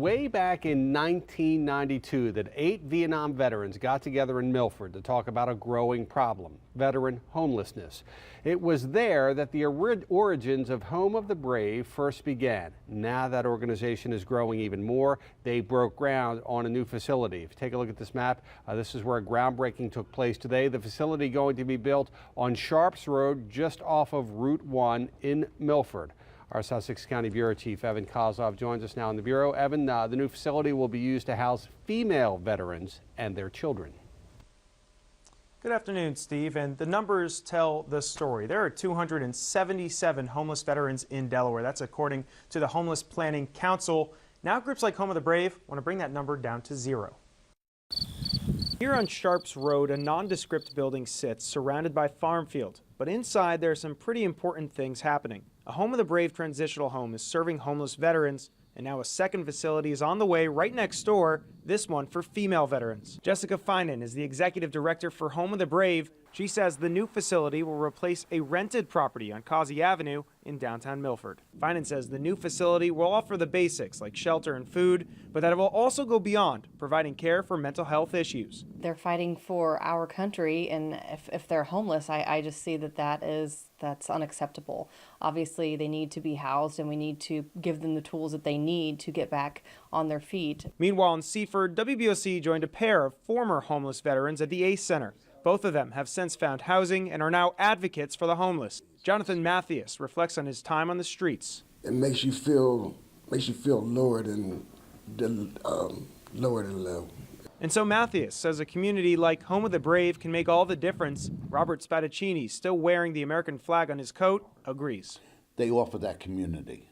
way back in 1992 that 8 Vietnam veterans got together in Milford to talk about a growing problem, veteran homelessness. It was there that the origins of Home of the Brave first began. Now that organization is growing even more. They broke ground on a new facility. If you take a look at this map, this is where groundbreaking took place today. The facility going to be built on Sharps Road just off of Route 1 in Milford. Our Sussex County Bureau Chief Evan Kozlov joins us now in the Bureau. Evan, the new facility will be used to house female veterans and their children. Good afternoon, Steve. And the numbers tell the story. There are 277 homeless veterans in Delaware. That's according to the Homeless Planning Council. Now groups like Home of the Brave want to bring that number down to 0. Here on Sharps Road, a nondescript building sits surrounded by farm field. But inside, there are some pretty important things happening. A Home of the Brave transitional home is serving homeless veterans, and now a second facility is on the way right next door, this one for female veterans. Jessica Finan is the executive director for Home of the Brave. She says the new facility will replace a rented property on Causey Avenue in downtown Milford. Finan says the new facility will offer the basics like shelter and food, but that it will also go beyond, providing care for mental health issues. They're fighting for our country, and if they're homeless, I just see that's unacceptable. Obviously, they need to be housed, and we need to give them the tools that they need to get back on their feet. Meanwhile, in Seaford, WBOC joined a pair of former homeless veterans at the ACE Center. Both of them have since found housing and are now advocates for the homeless. Jonathan Mathias reflects on his time on the streets. It makes you feel lower than low. And so Mathias says a community like Home of the Brave can make all the difference. Robert Spadaccini, still wearing the American flag on his coat, agrees. They offer that community.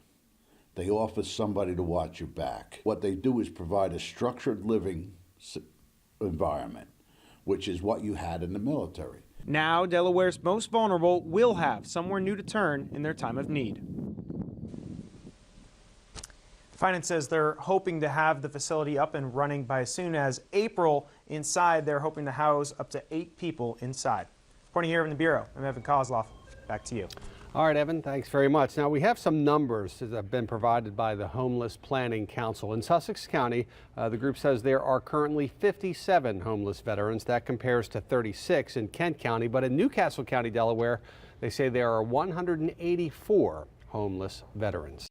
They offer somebody to watch your back. What they do is provide a structured living environment, which is what you had in the military. Now, Delaware's most vulnerable will have somewhere new to turn in their time of need. Finance says they're hoping to have the facility up and running by as soon as April. Inside, they're hoping to house up to 8 people inside. Reporting here in the Bureau, I'm Evan Kozlov. Back to you. All right, Evan, thanks very much. Now, we have some numbers that have been provided by the Homeless Planning Council. In Sussex County, the group says there are currently 57 homeless veterans. That compares to 36 in Kent County. But in Newcastle County, Delaware, they say there are 184 homeless veterans.